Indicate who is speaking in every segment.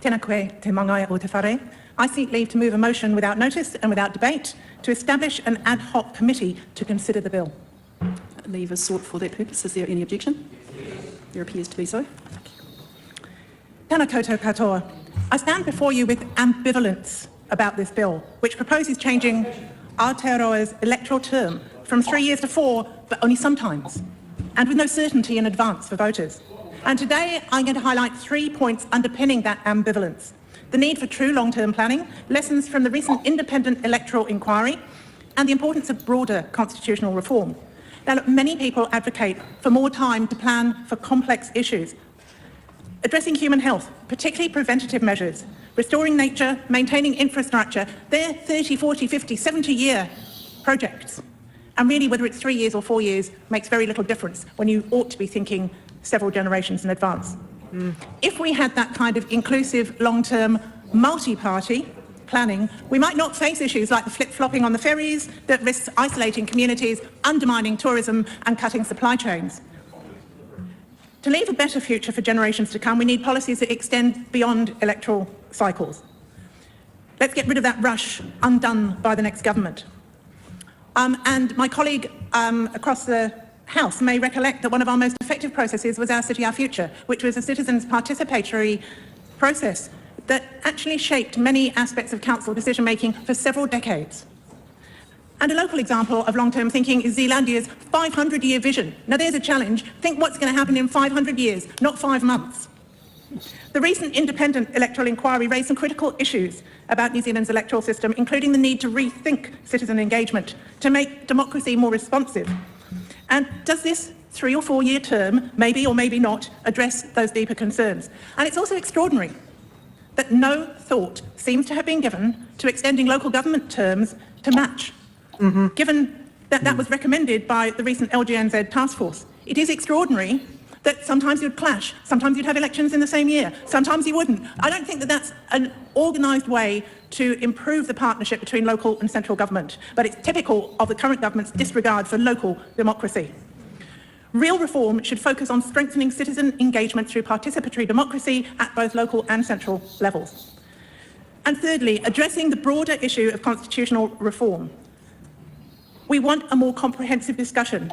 Speaker 1: Tēnā koe, te mangai o te whare. I seek leave to move a motion without notice and without debate to establish an ad hoc committee to consider the bill.
Speaker 2: Leave is sought for that purpose. Is there any objection? There appears to be so.
Speaker 1: Tēnā koutou katoa. I stand before you with ambivalence about this bill, which proposes changing Aotearoa's electoral term from 3 years to 4, but only sometimes, and with no certainty in advance for voters. And today I'm going to highlight 3 points underpinning that ambivalence: the need for true long-term planning, lessons from the recent independent electoral inquiry, and the importance of broader constitutional reform. Now, look, many people advocate for more time to plan for complex issues, addressing human health, particularly preventative measures, restoring nature, maintaining infrastructure. They're 30, 40, 50, 70-year projects. And really, whether it's 3 years or 4 years makes very little difference when you ought to be thinking several generations in advance. If we had that kind of inclusive, long-term, multi-party planning, we might not face issues like the flip-flopping on the ferries that risks isolating communities, undermining tourism and cutting supply chains. To leave a better future for generations to come, we need policies that extend beyond electoral cycles. Let's get rid of that rush undone by the next government. And my colleague across the House may recollect that one of our most effective processes was Our City, Our Future, which was a citizens' participatory process that actually shaped many aspects of council decision-making for several decades. And a local example of long-term thinking is Zealandia's 500-year vision. Now there's a challenge. Think what's going to happen in 500 years, not 5 months. The recent independent electoral inquiry raised some critical issues about New Zealand's electoral system, including the need to rethink citizen engagement to make democracy more responsive. And does this 3 or 4 year term, maybe or maybe not, address those deeper concerns? And it's also extraordinary that no thought seems to have been given to extending local government terms to match, given that that was recommended by the recent LGNZ task force. It is extraordinary that sometimes you'd clash, sometimes you'd have elections in the same year, sometimes you wouldn't. I don't think that that's an organised way to improve the partnership between local and central government, but it's typical of the current government's disregard for local democracy. Real reform should focus on strengthening citizen engagement through participatory democracy at both local and central levels. And thirdly, addressing the broader issue of constitutional reform. We want a more comprehensive discussion.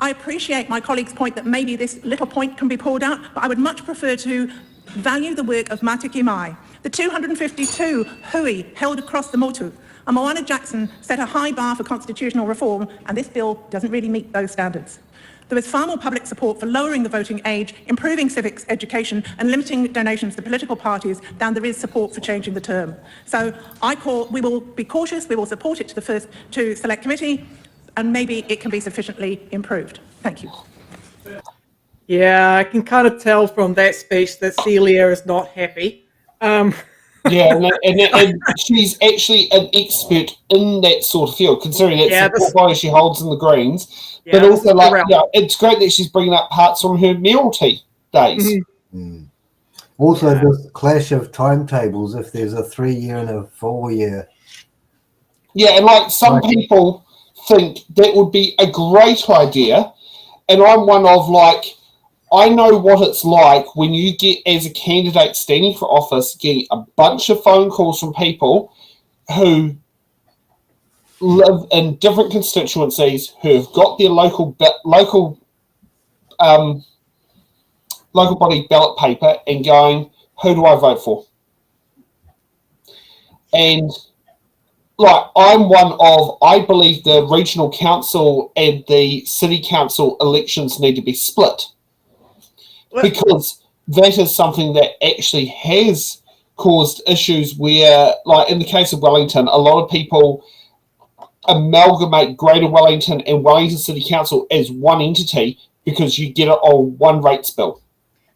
Speaker 1: I appreciate my colleague's point that maybe this little point can be pulled out, but I would much prefer to value the work of Matiki Mai, the 252 hui held across the motu. And Moana Jackson set a high bar for constitutional reform, and this bill doesn't really meet those standards. There is far more public support for lowering the voting age, improving civics education and limiting donations to political parties than there is support for changing the term. So we will be cautious, we will support it to select committee, and maybe it can be sufficiently improved. Thank you.
Speaker 3: Yeah, I can kind of tell from that speech that Celia is not happy.
Speaker 4: Yeah, and she's actually an expert in that sort of field, considering that's the portfolio she holds in the Greens. Yeah, but also, it's great that she's bringing up parts from her mayoralty days.
Speaker 5: Also, this clash of timetables, if there's a 3 year and a 4 year.
Speaker 4: Yeah, and some people think that would be a great idea, and I'm one of I know what it's like when you get, as a candidate standing for office, getting a bunch of phone calls from people who live in different constituencies, who have got their local body ballot paper and going, who do I vote for? And I'm one of, I believe the regional council and the city council elections need to be split. Because that is something that actually has caused issues where, in the case of Wellington, a lot of people amalgamate Greater Wellington and Wellington City Council as one entity because you get it on one rates bill.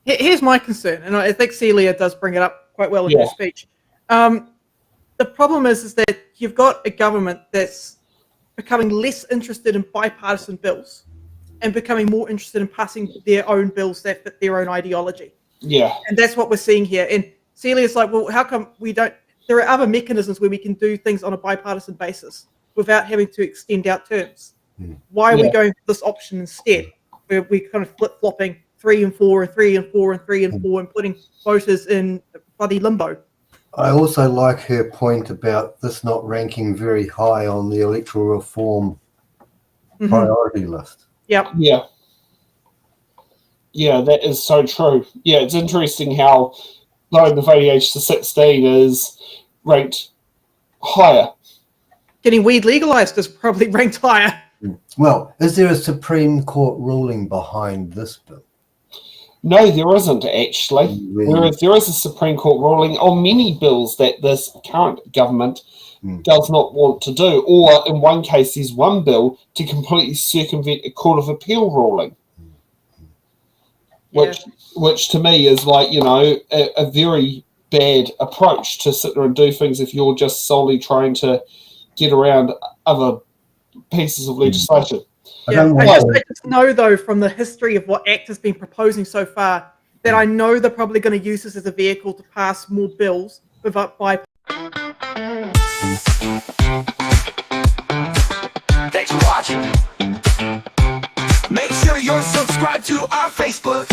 Speaker 3: Here's my concern, and I think Celia does bring it up quite well in her speech. The problem is that you've got a government that's becoming less interested in bipartisan bills and becoming more interested in passing their own bills that fit their own ideology.
Speaker 4: Yeah.
Speaker 3: And that's what we're seeing here. And Celia's like, well, how come we don't... There are other mechanisms where we can do things on a bipartisan basis without having to extend out terms. Why are we going for this option instead? Where we're kind of flip-flopping 3 and 4 and 3 and 4 and 3 and 4 and putting voters in bloody limbo.
Speaker 5: I also like her point about this not ranking very high on the electoral reform priority list.
Speaker 3: Yep.
Speaker 4: Yeah. Yeah, that is so true. Yeah, it's interesting how lowering the voting age to 16 is ranked higher.
Speaker 3: Getting weed legalized is probably ranked higher.
Speaker 5: Well, is there a Supreme Court ruling behind this bill?
Speaker 4: No, there isn't actually.
Speaker 5: Really?
Speaker 4: Whereas there is a Supreme Court ruling on many bills that this current government does not want to do. Or in one case, there's one bill to completely circumvent a Court of Appeal ruling. Which to me is like, you know, a very bad approach to sit there and do things if you're just solely trying to get around other pieces of legislation.
Speaker 5: I don't
Speaker 3: I
Speaker 5: know.
Speaker 3: just know, though, from the history of what ACT has been proposing so far, that I know they're probably going to use this as a vehicle to pass more bills by.
Speaker 6: Thanks for watching. Make sure you're subscribed to our Facebook.